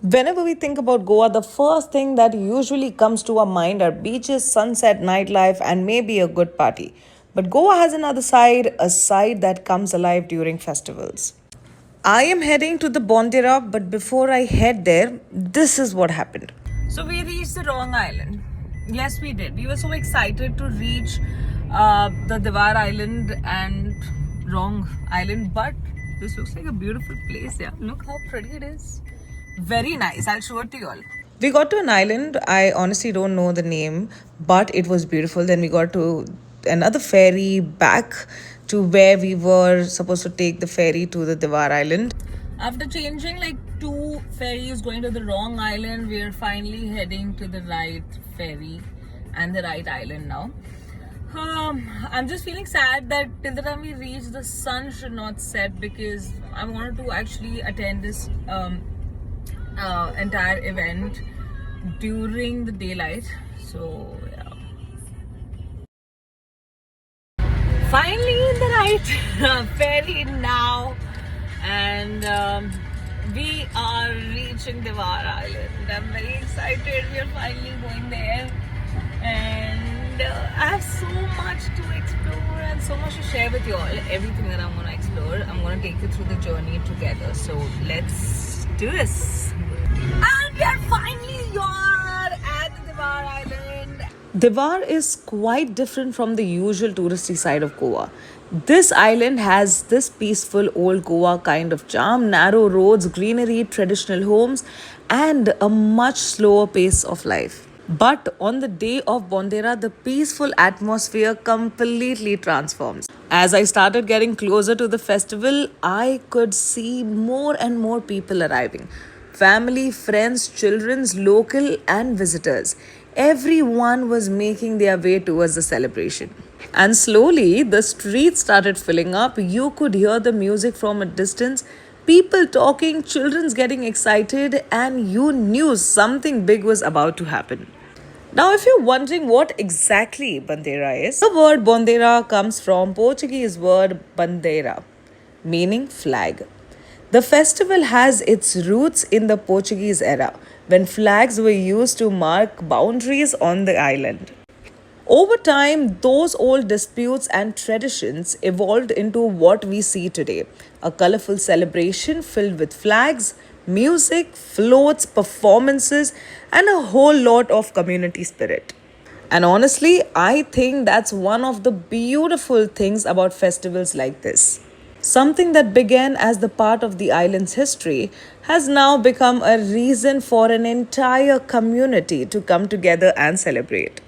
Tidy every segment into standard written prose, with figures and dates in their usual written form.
Whenever we think about Goa, the first thing that usually comes to our mind are beaches, sunset, nightlife, and maybe a good party. But Goa has another side, a side that comes alive during festivals. I am heading to the Bonderam, but before I head there, this is what happened. So we reached the wrong island. Yes, we did. We were so excited to reach the Divar Island and wrong island, but this looks like a beautiful place. Yeah, look how pretty it is. Very nice. I'll show it to you all. We got to an island. I honestly don't know the name, but it was beautiful. Then we got to another ferry back to where we were supposed to take the ferry to the Divar Island. After changing like two ferries going to the wrong island, we are finally heading to the right ferry and the right island now. I'm just feeling sad that till the time we reach, the sun should not set because I wanted to actually attend this entire event during the daylight. So yeah. Finally in the right ferry now, and we are reaching Divar Island. I'm very excited. We are finally going there, and I have so much to explore and so much to share with you all. Everything that I'm going to explore, I'm going to take you through the journey together. So let's do this. And we are finally here at the Divar Island. Divar is quite different from the usual touristy side of Goa. This island has this peaceful old Goa kind of charm, narrow roads, greenery, traditional homes, and a much slower pace of life. But on the day of Bondera, the peaceful atmosphere completely transforms. As I started getting closer to the festival, I could see more and more people arriving. Family, friends, children's, local, and visitors. Everyone was making their way towards the celebration. And slowly, the streets started filling up. You could hear the music from a distance, people talking, children's getting excited, and you knew something big was about to happen. Now, if you're wondering what exactly Bandera is, the word Bandera comes from Portuguese word bandeira, meaning flag. The festival has its roots in the Portuguese era, when flags were used to mark boundaries on the island. Over time, those old disputes and traditions evolved into what we see today, a colorful celebration filled with flags, music, floats, performances, and a whole lot of community spirit. And honestly, I think that's one of the beautiful things about festivals like this. Something that began as the part of the island's history has now become a reason for an entire community to come together and celebrate.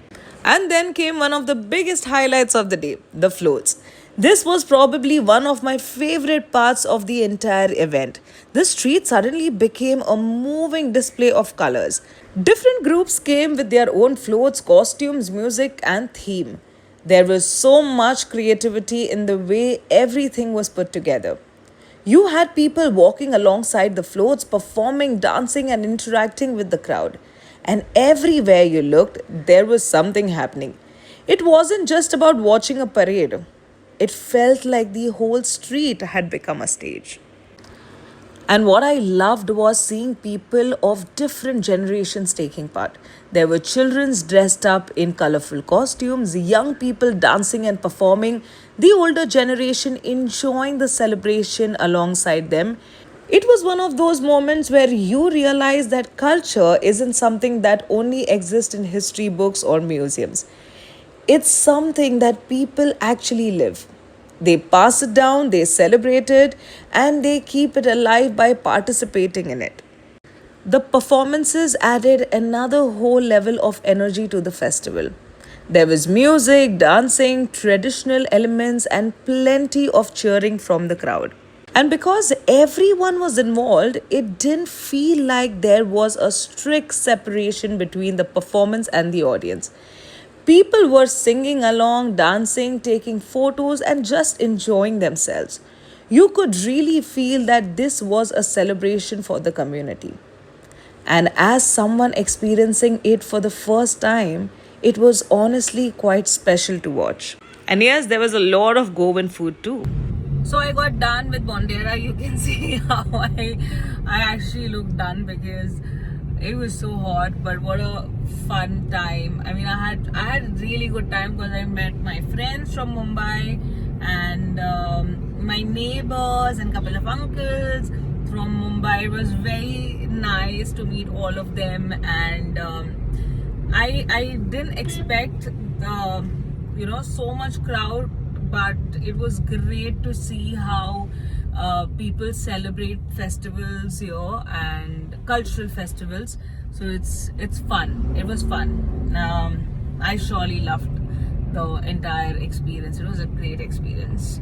And then came one of the biggest highlights of the day, the floats. This was probably one of my favorite parts of the entire event. The street suddenly became a moving display of colors. Different groups came with their own floats, costumes, music, and theme. There was so much creativity in the way everything was put together. You had people walking alongside the floats, performing, dancing, and interacting with the crowd. And everywhere you looked, there was something happening. It wasn't just about watching a parade, it felt like the whole street had become a stage. And what I loved was seeing people of different generations taking part. There were children dressed up in colorful costumes, young people dancing and performing, the older generation enjoying the celebration alongside them. It was one of those moments where you realize that culture isn't something that only exists in history books or museums. It's something that people actually live. They pass it down, they celebrate it, and they keep it alive by participating in it. The performances added another whole level of energy to the festival. There was music, dancing, traditional elements, and plenty of cheering from the crowd. And because everyone was involved, it didn't feel like there was a strict separation between the performance and the audience. People were singing along, dancing, taking photos, and just enjoying themselves. You could really feel that this was a celebration for the community. And as someone experiencing it for the first time, it was honestly quite special to watch. And yes, there was a lot of Goan food too. So I got done with Bondera. You can see how I actually look done because it was so hot. But what a fun time! I mean, I had a really good time because I met my friends from Mumbai and my neighbors and couple of uncles from Mumbai. It was very nice to meet all of them, and I didn't expect so much crowd, but it was great to see how people celebrate festivals here and cultural festivals. So it's fun. It was fun. I surely loved the entire experience. It was a great experience.